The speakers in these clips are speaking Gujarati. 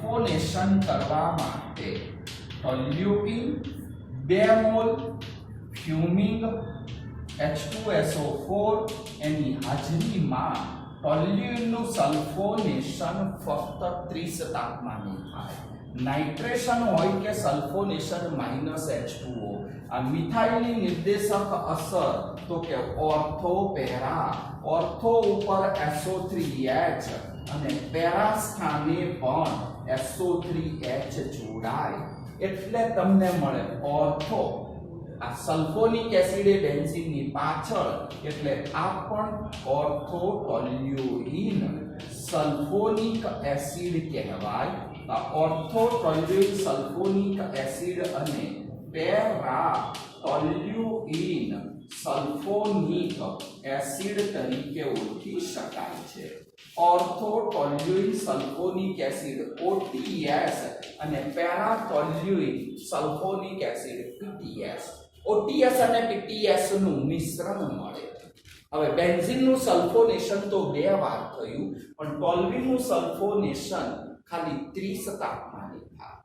સલ્ફોનેશન કરવા માટે ટોલ્યુઇન 2 મોલ ફ્યુમિંગ H2SO4 એની હાજરીમાં ટોલ્યુઇનનું સલ્ફોનેશન ફક્ત 30 તાપમાને થાય. નાઇટ્રેશન હોય કે સલ્ફોનેશન -H2O. આ મિથાઇલની નિર્દેશક અસર તો કે ઓર્થો પેરા, ઓર્થો ઉપર SO3H અને પેરા સ્થાને પણ SO3H જોડાય એટલે તમને મળે ઓર્થો. આ સલ્ફોનિક એસિડ એ બેન્ઝીનની પાછળ એટલે આ પણ ઓર્થો ટોલ્યુઇન સલ્ફોનિક એસિડ કહેવાય. આ ઓર્થો ટોલ્યુઇન સલ્ફોનિક એસિડ અને પેરા ટોલ્યુઇન સલ્ફોનિક એસિડ તરીકે ઓળખી શકાય છે. Ortho toluene sulphonic acid OTS અને para toluene sulphonic acid PTS. OTS અને PTS નું મિશ્રણ મળે. હવે બેન્ઝીનનું સલ્ફોનેશન તો 2 વાર થયું પણ ટોલ્યુઇનનું સલ્ફોનેશન ખાલી 30 તાપમાને થાય.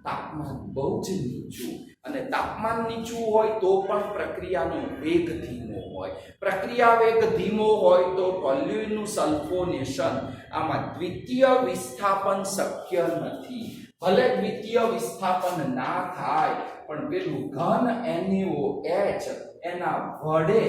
તાપમાન બહુ જ નીચું અને તાપમાન નીચું હોય તો પણ પ્રક્રિયાનો વેગ ધીમો હોય. પ્રક્રિયા વેગ ધીમો હોય તો ટોલ્યુઇનનું સલ્ફોનેશન આમાં દ્વિતીય વિસ્થાપન શક્ય નથી. ભલે દ્વિતીય વિસ્થાપન ના થાય પણ પેલું ઘન NaOH એના વડે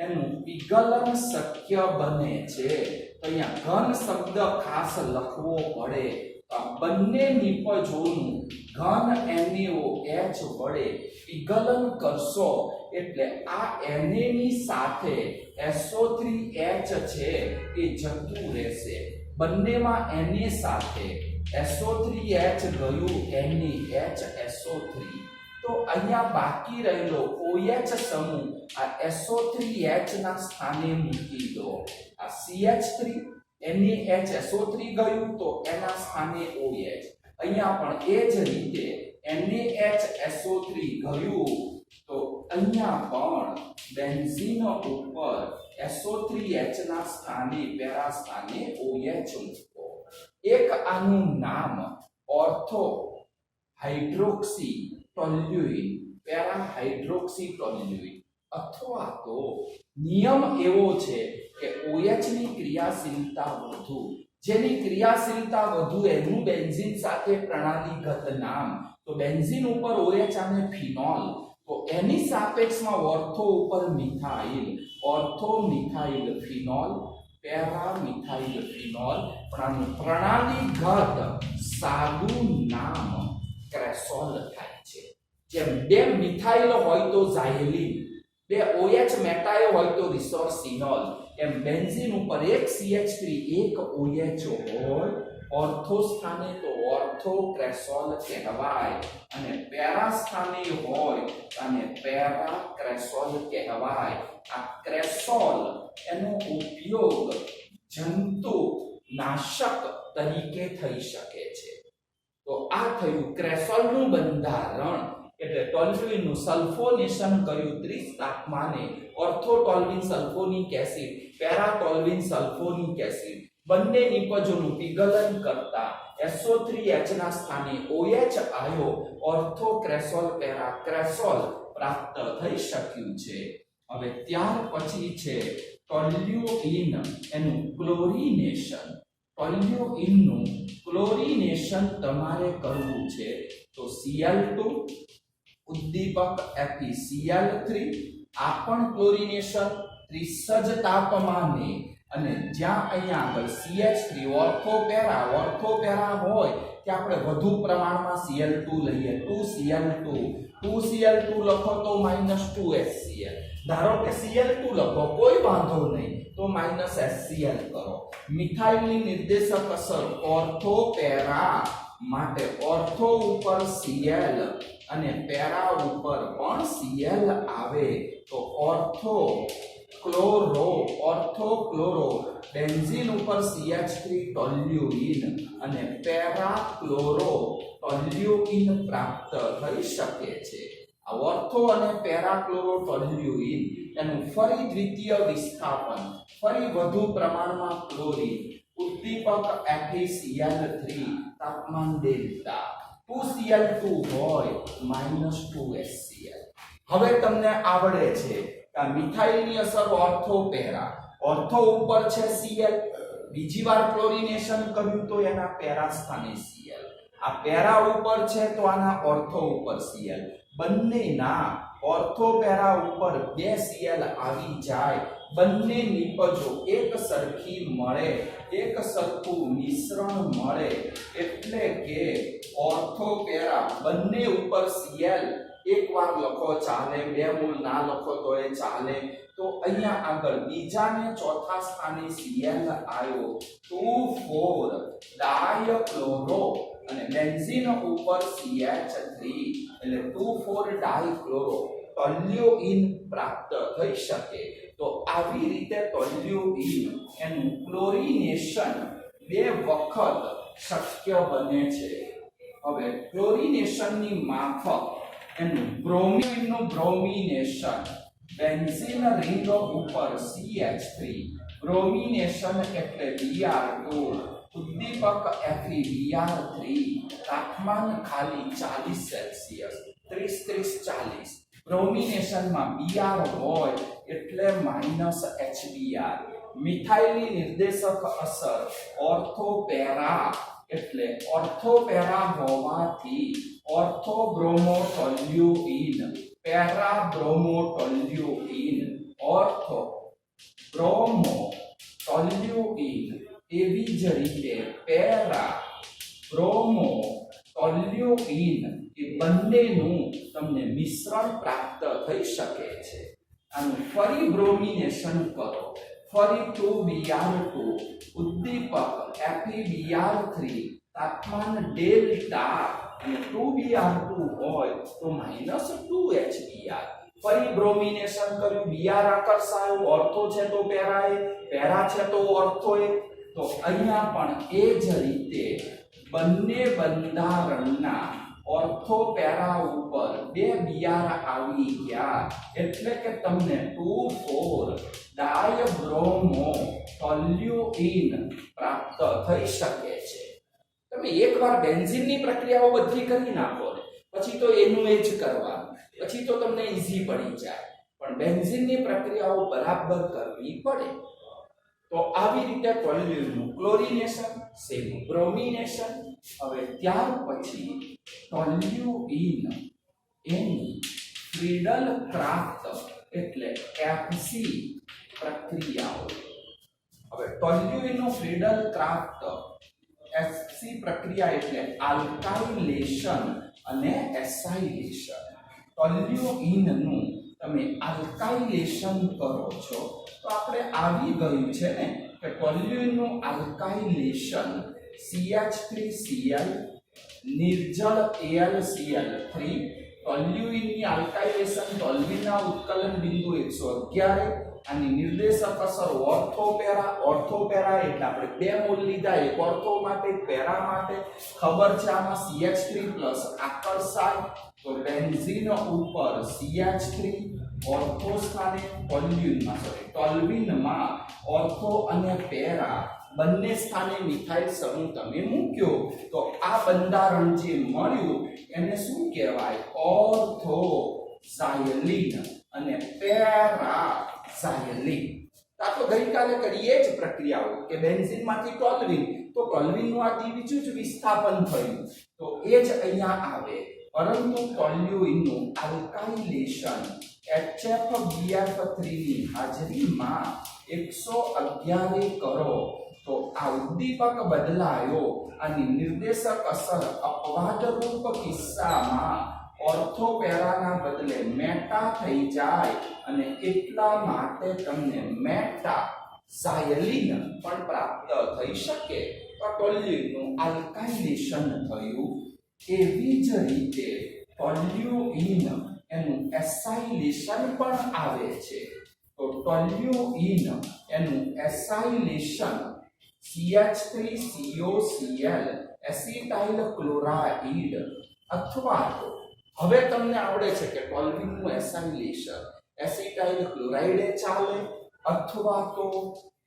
એનું વિગલન શક્ય બને છે. તો અહીંયા ઘન શબ્દ ખાસ લખવો પડે. બંને નિપજોનું ઘન NaOH વડે વિગલન કરશો એટલે આ Na ની સાથે SO3H છે એ જતું રહેશે. બંનેમાં Na સાથે SO3H ગયું NaHSO3. તો અહીંયા બાકી રહેલો OH સમૂહ આ SO3H ના સ્થાને મૂકી દો. આ CH3 NaHSO3 ગયું તો એના સ્થાને OH. અહીંયા પણ એ જ રીતે NaHSO3 ગયું તો અહીંયા પણ બેન્ઝીન ઉપર SO3H ના સ્થાને પેરા સ્થાને OH મૂકો. એક આનું નામ ortho hydroxy toluene para hydroxy toluene અથવા તો નિયમ એવો છે કે OH ની ક્રિયાશીલતા વધુ, જેની ક્રિયાશીલતા વધુ એનું બેન્ઝીન સાથે પ્રણાલીગત નામ. તો બેન્ઝીન ઉપર OH અને ફિનોલ તો એની સાપેક્ષમાં ઓર્થો ઉપર methyl, ortho methyl phenol para methyl phenol. પણ પ્રણાલીગત સાદું નામ ક્રેસોલ થાય છે. જેમ 2 મિથાઇલ હોય તો ઝાઇલિન, 2 OH મેટાઇલ હોય તો રિસોર્સિનોલ. એમ બેન્ઝીન ઉપર એક CH3 એક OH હોય ઓર્થો સ્થાને તો ઓર્થો ક્રેસોલ કહેવાય અને પેરા સ્થાને હોય અને પેરા ક્રેસોલ કહેવાય. આ ક્રેસોલ એનો ઉપયોગ જંતુ નાશક તરીકે થઈ શકે છે. તો આ થયું ક્રેસોલનું બંધારણ. એટલે ટોલ્યુઇનનું સલ્ફોનેશન કર્યું 30 તાપમાને. Ortho toluene sulphonic acid para toluene sulphonic acid બંને નિપજોનું વિગલન કરતા SO3H ના સ્થાને OH આયો ઓર્થો ક્રેસોલ પેરા ક્રેસોલ પ્રાપ્ત થઈ શક્યું છે. હવે ત્યાર પછી છે ટોલ્યુઇન એનું ક્લોરિનેશન. ટોલ્યુઇનનું ક્લોરિનેશન તમારે કરવું છે તો Cl2 ઉદ્દીપક FeCl3 આ પણ ક્લોરિનેશન 30 જ તાપમાને અને જ્યાં અહીંયા આગળ CH3 ઓર્થો પેરા હોય કે આપણે વધુ પ્રમાણમાં Cl2 લઈએ 2Cl2 લખો તો -2HCl. ધારો કે Cl2 લખો કોઈ વાંધો નહીં તો -HCl કરો. મિથાઇલની નિર્દેશક અસર ઓર્થો પેરા માટે ઓર્થો ઉપર Cl અને પેરા ઉપર પણ Cl આવે તો ઓર્થો ક્લોરો બેન્ઝીન ઉપર CH3 ટોલ્યુઇન અને પેરા ક્લોરો ટોલ્યુઇન પ્રાપ્ત થઈ શકે છે. આ ઓર્થો અને પેરા ક્લોરો ટોલ્યુઇન એનું ફરી દ્વિતીય વિસ્થાપન, ફરી વધુ પ્રમાણમાં ક્લોરીન ઉદ્દીપક FeCl3 તાપમાન ડેલ્ટા 2Cl2 હોય -2HCl. હવે તમને આવડે છે કે આ મિથાઇલની અસર ઓર્થો પેરા, ઓર્થો ઉપર છે Cl, બીજી વાર ક્લોરિનેશન કર્યું તો એના પેરા સ્થાને Cl, આ પેરા ઉપર છે તો આના ઓર્થો ઉપર Cl, બંનેના ઓર્થો પેરા ઉપર 2 Cl આવી જાય, બંને નિપજો એક સરખી મળે, એક સરખું મિશ્રણ મળે એટલે કે ઓર્થો પેરા બંને ઉપર Cl એકવાર લખો ચાલે, 2 મૂળ ના લખો તો એ ચાલે. તો અહીંયા આગળ બીજા ને ચોથા સ્થાને Cl આવ્યો 2,4 ડાયક્લોરો અને બેન્ઝીન ઉપર CH3 એટલે 2,4 ડાયક્લોરો ટોલ્યુઈન પ્રાપ્ત થઈ શકે. તો આવી રીતે ટોલ્યુઈન એનું ક્લોરિનેશન 2 વખત શક્ય બને છે. હવે ક્લોરિનેશનની માફક એનું બ્રોમિનનું બ્રોમિનેશન, બેન્ઝીન રિંગ ઉપર CH3, બ્રોમિનેશન એટલે Br2, ઉદ્દીપક FeBr3, તાપમાન ખાલી 40 સેલ્સિયસ, 30-40. બ્રોમિનેશનમાં Br હોય એટલે -HBr. મિથાઇલની નિર્દેશક અસર ઓર્થો પેરા એટલે ઓર્થો પેરા હોવાથી ortho bromo toluene, para bromo toluene, ortho bromo toluene. એવી જ રીતે પેરા બ્રોમો ટોલ્યુઈન એ બંનેનું તમને મિશ્રણ પ્રાપ્ત થઈ શકે છે. આનું ફરી બ્રોમિનેશન કરો, ફરી 2Br2, ઉદ્દીપક FeBr3, તાપમાન ડેલ્ટા અને 2Br2 હોય તો -2HBr. ફરી બ્રોમિનેશન કર્યું, Br આકર્ષાયો, ઓર્થો છે તો પેરાએ, પેરા છે તો ઓર્થોએ. તો અહીંયા પણ એ જ રીતે બંને બંધારણના ઓર્થો પેરા ઉપર 2 Br આવી ગયા એટલે કે તમને 2,4 ડાયબ્રોમો ટોલ્યુઈન પ્રાપ્ત થઈ શકે છે. તમે એકવાર બેન્ઝીનની પ્રક્રિયાઓ બધી કરી નાખો ને પછી તો એનું એ જ કરવાનું, પછી તો તમને ઈઝી પડી જાય. પણ બેન્ઝીનની પ્રક્રિયાઓ બરાબર કરવી પડે. તો આવી રીતે ટોલ્યુઈનનું ક્લોરિનેશન, સેમ બ્રોમિનેશન. હવે ત્યાર પછી ટોલ્યુઈન એની ફ્રીડલ ક્રાફ્ટ એટલે FC પ્રક્રિયાઓ. હવે ટોલ્યુઈનનું ફ્રીડલ ક્રાફ્ટ FC પ્રક્રિયા એટલે આલ્કાઇલેશન અને એસાઇલેશન. ટોલ્યુઈનનું તમે આલ્કાઇલેશન કરો છો તો આપણે આવી ગયું છે ને કે ટોલ્યુઈનનું આલ્કાઇલેશન CH3Cl નિર્જળ AlCl3, ટોલ્યુઈનની આલ્કાઇલેશન ટોલ્યુઈનના ઉત્કલન બિંદુ 111. આની નિર્દેશક અસર ઓર્થો પેરા, ઓર્થો પેરા એટલે આપણે 2 મૂળ લીધા, એક ઓર્થો માટે એક પેરા માટે. ખબર છે આમાં CH3 પ્લસ આકર્ષાય તો બેન્ઝીન ઉપર CH3, ઓર્થો સ્થાને ટોલ્યુઈનમાં ઓર્થો અને પેરા બંને સ્થાને મિથાઇલ સમૂહ તમે મૂક્યો તો આ બંધારણ જે મળ્યું એને શું કહેવાય? ઓર્થો ઝાયલીન અને પેરા ઝાયલીન. આ તો ગઈકાલે કરીએ જ પ્રક્રિયાઓ કે બેન્ઝીનમાંથી ટોલ્યુઈન, તો ટોલ્યુઈનનું આ બીજું જ વિસ્થાપન થયું તો એ જ અહીંયા આવે. પરંતુ ટોલ્યુઈનનું આલ્કાઇલેશન HFBF3 ની હાજરીમાં 111 કરો તો આ ઉદ્દીપક બદલાયો. આની નિર્દેશક અસર અપવાદરૂપ કિસ્સામાં ઓર્થો પેરાના બદલે મેટા થઈ જાય અને એટલા માટે તમને મેટા ઝાયલીન પણ પ્રાપ્ત થઈ શકે. તો ટોલ્યુઈનનું આલ્કાઇલેશન થયું. એવી જ રીતે ટોલ્યુઈન એનું એસાઇલેશન પણ આવે છે. તો ટોલ્યુઈન એનું એસાઇલેશન CH3COCl એસિટાઇલ ક્લોરાઇડ અથવા તો હવે તમને આવડે છે કે ટોલ્યુઈનનું એસાઇલેશન એસિટાઇલ ક્લોરાઇડ ચાલે અથવા તો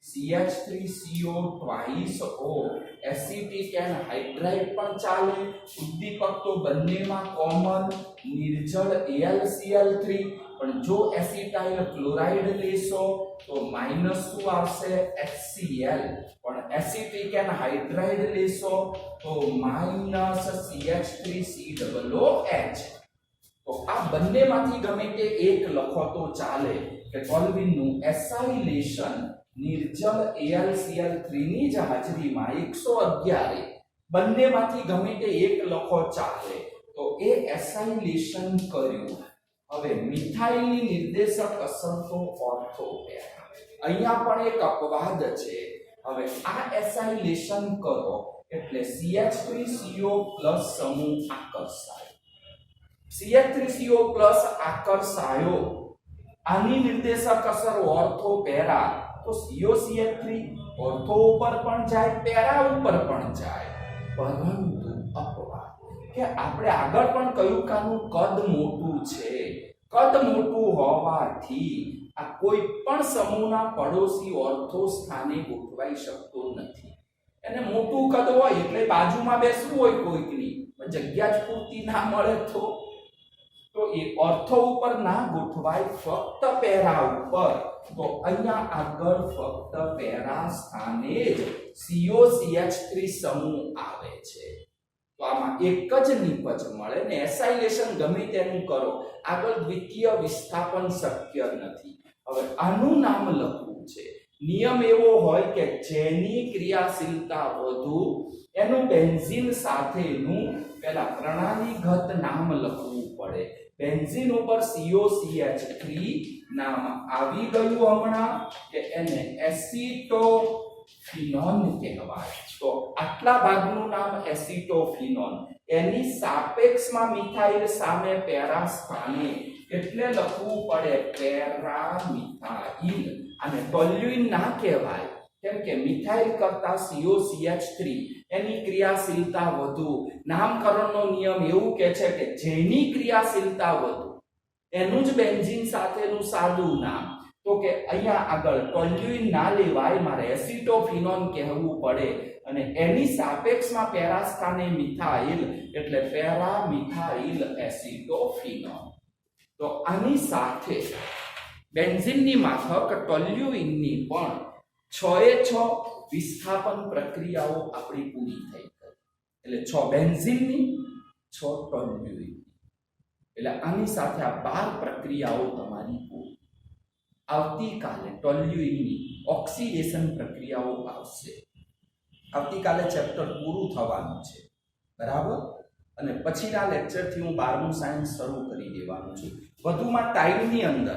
CH3CO twice O acetic and hydride પણ ચાલે ઉદ્દીપક તો બંનેમાં કોમન નિર્જળ AlCl3 પણ જો એસિટાઇલ ક્લોરાઇડ લેશો તો માઈનસ શું આવશે HCl પણ એસિટિક એન્ડ હાઇડ્રાઇડ લેશો તો માઈનસ CH3COOH તો આ બંનેમાંથી ગમે તે એક લખો તો ચાલે કે ટોલ્યુઇનનું એસાઇલેશન નિર્જળ AlCl3 ની જ હાજરીમાં 111 બંનેમાંથી ગમે તે એક લખો ચાલે તો એ એસાઇલેશન કર્યું હવે મિથાઇલની નિર્દેશક અસર તો ઓર્થો પેરા અહીંયા પણ એક અપવાદ છે હવે આ એસાઇલેશન કરો એટલે CH3CO+ સમૂહ આકર્ષાય CH3CO+ આકર્ષાયો આની નિર્દેશક અસર ઓર્થો પેરા તો COCH3 ઓર્થો ઉપર પણ જાય પેરા ઉપર પણ જાય પરંતુ અપવાદ કે આપણે આગળ પણ કહ્યું કે આનું કદ મોટું છે કદ મોટું હોવાથી આ કોઈ પણ સમૂહના પડોશી ઓર્થો સ્થાને ગોઠવાઈ શકતો નથી એને મોટું કદ હોય એટલે બાજુમાં બેસવું હોય કોઈકની જગ્યા જ પૂરતી ના મળે તો એ ઓર્થો ઉપર ના ગોઠવાય ફક્ત પેરા ઉપર તો અહીંયા આગળ ફક્ત પેરા સ્થાને જ COCH3 સમૂહ આવે છે તો આમાં એક જ નિપજ મળે ને એસાઇલેશન ગમે તેનું કરો આગળ દ્વિતીય વિસ્થાપન શક્ય નથી હવે આનું નામ લખવું છે નિયમ એવો હોય કે જેની ક્રિયાશીલતા વધુ એનું બેન્ઝીન સાથેનું પેલા પ્રણાલીગત નામ લખવું પડે બેન્ઝીન ઉપર COCH3 નામ આવી ગયું હમણાં કે એને એસિટોફિનોન કહેવાય તો આટલા ભાગનું નામ એસિટોફિનોન એની સાપેક્ષમાં મિથાઇલ સામે પેરા સ્થાને એટલે લખવું પડે પેરામિથાઇલ અને ટોલ્યુઇન ના કહેવાય કેમ કે મિથાઇલ કરતા COCH3 એની ક્રિયાશીલતા વધુ નામકરણનો નિયમ એવું કહે છે કે જેની ક્રિયાશીલતા વધુ એનું જ બેન્ઝીન સાથેનું સાદું નામ તો કે અહીંયા આગળ ટોલ્યુઇન ના લેવાય મારે એસિટોફિનોન કહેવું પડે અને એની સાપેક્ષમાં પેરા સ્થાને મિથાઇલ એટલે પેરામિથાઇલ એસિટોફિનોન તો આની સાથે બેન્ઝીનની માફક ટોલ્યુઇનની પણ 6 વિસ્થાપન પ્રક્રિયાઓ આપણી પૂરી થઈ ગઈ એટલે 6 બેન્ઝીનની 6 ટોલ્યુઇન એટલે આની સાથે આ 12 પ્રક્રિયાઓ તમારી પૂરી આવતીકાલે ટોલ્યુઇનની ઓક્સિડેશન પ્રક્રિયાઓ આવશે આવતીકાલે ચેપ્ટર પૂરું થવાનું છે બરાબર અને પછીના લેક્ચરથી હું 12મું સાયન્સ શરૂ કરી દેવાનું છું વધુમાં ટાઈમની અંદર